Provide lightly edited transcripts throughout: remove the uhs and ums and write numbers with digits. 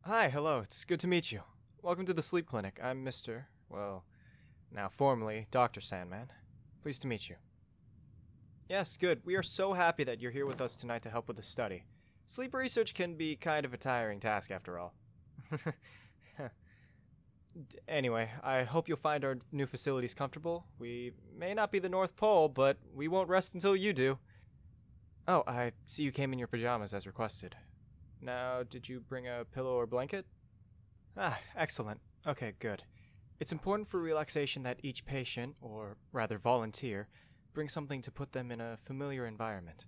Hi, hello, it's good to meet you. Welcome to the sleep clinic. I'm Mr. Well, now formerly Dr. Sandman. Pleased to meet you. Yes, good. We are so happy that you're here with us tonight to help with the study. Sleep research can be kind of a tiring task after all. Anyway, I hope you'll find our new facilities comfortable. We may not be the North Pole, but we won't rest until you do. Oh, I see you came in your pajamas as requested. Now, did you bring a pillow or blanket? Ah, excellent. Okay, good. It's important for relaxation that each patient, or rather volunteer, bring something to put them in a familiar environment.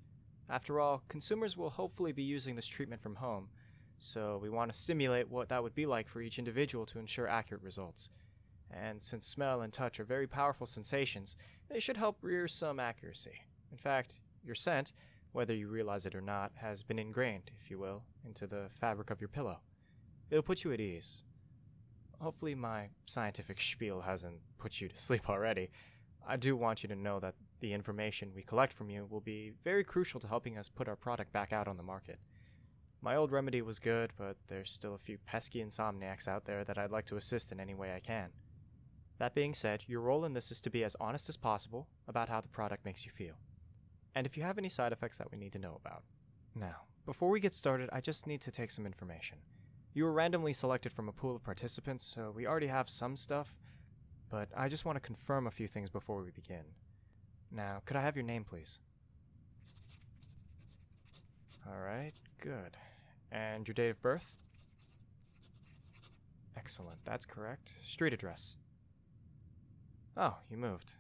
After all, consumers will hopefully be using this treatment from home, so we want to stimulate what that would be like for each individual to ensure accurate results. And since smell and touch are very powerful sensations, they should help rear some accuracy. In fact, your scent, whether you realize it or not, has been ingrained, if you will, into the fabric of your pillow. It'll put you at ease. Hopefully my scientific spiel hasn't put you to sleep already. I do want you to know that the information we collect from you will be very crucial to helping us put our product back out on the market. My old remedy was good, but there's still a few pesky insomniacs out there that I'd like to assist in any way I can. That being said, your role in this is to be as honest as possible about how the product makes you feel, and if you have any side effects that we need to know about. Now, before we get started, I just need to take some information. You were randomly selected from a pool of participants, so we already have some stuff, but I just want to confirm a few things before we begin. Now, could I have your name, please? Alright, good. And your date of birth? Excellent, that's correct. Street address? Oh, you moved.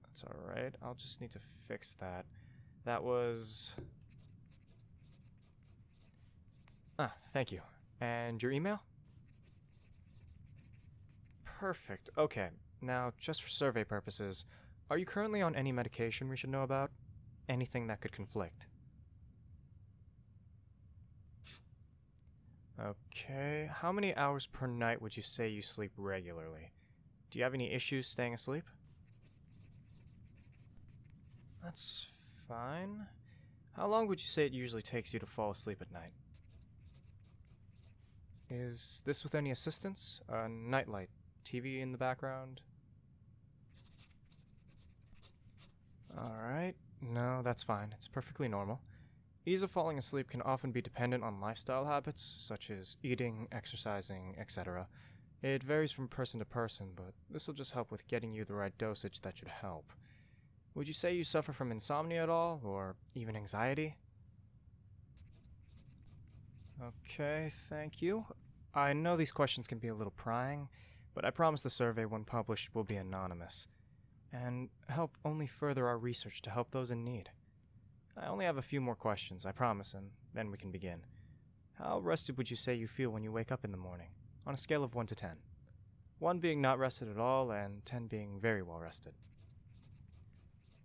That's alright, I'll just need to fix that. That was... thank you. And your email? Perfect, okay. Now, just for survey purposes, are you currently on any medication we should know about? Anything that could conflict? Okay, how many hours per night would you say you sleep regularly? Do you have any issues staying asleep? That's fine. How long would you say it usually takes you to fall asleep at night? Is this with any assistance? A nightlight? TV in the background? Alright, no, that's fine. It's perfectly normal. Ease of falling asleep can often be dependent on lifestyle habits, such as eating, exercising, etc. It varies from person to person, but this will just help with getting you the right dosage that should help. Would you say you suffer from insomnia at all, or even anxiety? Okay, thank you. I know these questions can be a little prying, but I promise the survey, when published, will be anonymous, and help only further our research to help those in need. I only have a few more questions, I promise, and then we can begin. How rested would you say you feel when you wake up in the morning, on a scale of 1 to 10? 1 being not rested at all, and 10 being very well rested.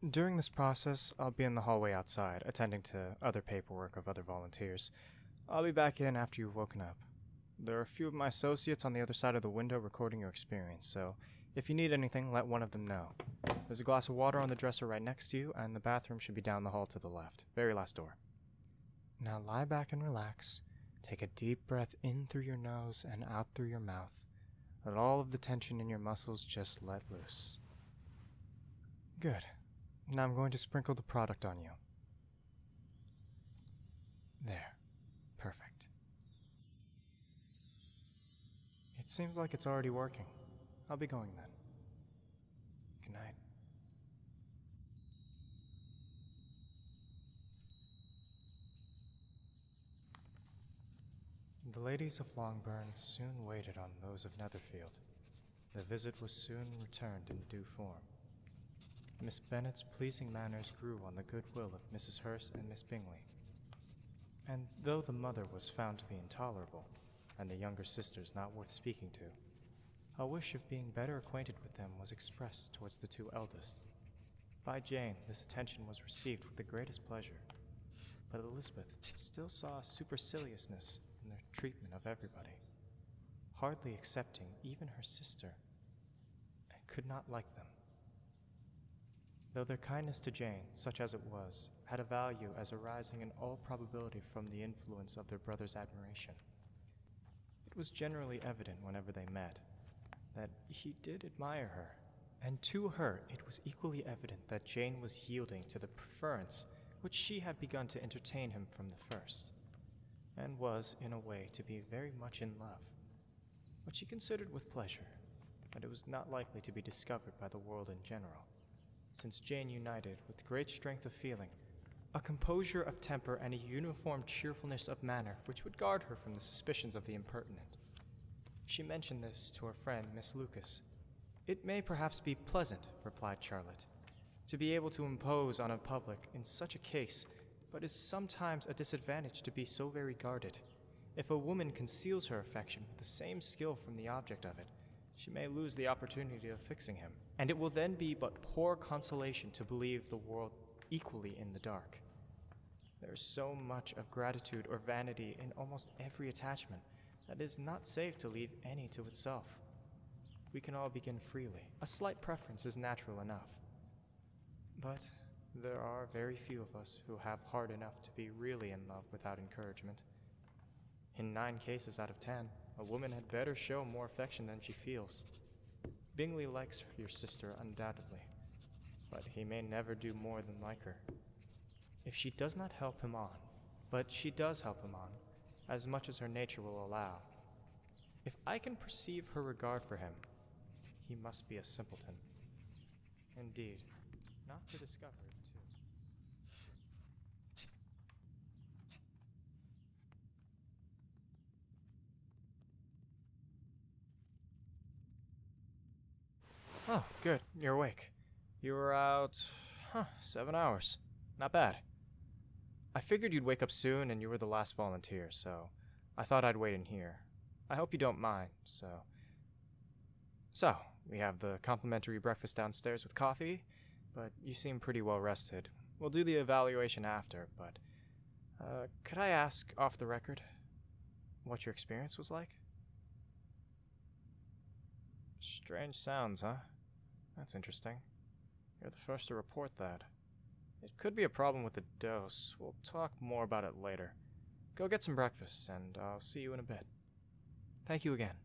During this process, I'll be in the hallway outside, attending to other paperwork of other volunteers. I'll be back in after you've woken up. There are a few of my associates on the other side of the window recording your experience, so if you need anything, let one of them know. There's a glass of water on the dresser right next to you, and the bathroom should be down the hall to the left, very last door. Now lie back and relax. Take a deep breath in through your nose and out through your mouth. Let all of the tension in your muscles just let loose. Good. Now I'm going to sprinkle the product on you. There. Perfect. It seems like it's already working. I'll be going then. Good night. The ladies of Longburn soon waited on those of Netherfield. The visit was soon returned in due form. Miss Bennet's pleasing manners grew on the goodwill of Mrs. Hurst and Miss Bingley. And though the mother was found to be intolerable, and the younger sisters not worth speaking to, a wish of being better acquainted with them was expressed towards the 2 eldest. By Jane, this attention was received with the greatest pleasure, but Elizabeth still saw superciliousness in their treatment of everybody, hardly excepting even her sister, and could not like them. Though their kindness to Jane, such as it was, had a value as arising in all probability from the influence of their brother's admiration. It was generally evident whenever they met that he did admire her, and to her it was equally evident that Jane was yielding to the preference which she had begun to entertain him from the first, and was, in a way, to be very much in love, which she considered with pleasure, but it was not likely to be discovered by the world in general, since Jane united with great strength of feeling, a composure of temper, and a uniform cheerfulness of manner which would guard her from the suspicions of the impertinent. She mentioned this to her friend, Miss Lucas. "It may perhaps be pleasant," replied Charlotte, "to be able to impose on a public in such a case, but is sometimes a disadvantage to be so very guarded. If a woman conceals her affection with the same skill from the object of it, she may lose the opportunity of fixing him, and it will then be but poor consolation to believe the world equally in the dark. There is so much of gratitude or vanity in almost every attachment that it is not safe to leave any to itself. We can all begin freely. A slight preference is natural enough. But there are very few of us who have heart enough to be really in love without encouragement. In 9 cases out of 10, a woman had better show more affection than she feels. Bingley likes your sister undoubtedly, but he may never do more than like her. If she does not help him on, but she does help him on, as much as her nature will allow. If I can perceive her regard for him, he must be a simpleton. Indeed, not to discover it, too." "Oh, good. You're awake. You were out, 7 hours. Not bad. I figured you'd wake up soon and you were the last volunteer, so I thought I'd wait in here. I hope you don't mind, So, we have the complimentary breakfast downstairs with coffee, but you seem pretty well rested. We'll do the evaluation after, but, could I ask, off the record, what your experience was like?" "Strange sounds, huh? That's interesting. You're the first to report that. It could be a problem with the dose. We'll talk more about it later. Go get some breakfast, and I'll see you in a bit." "Thank you again."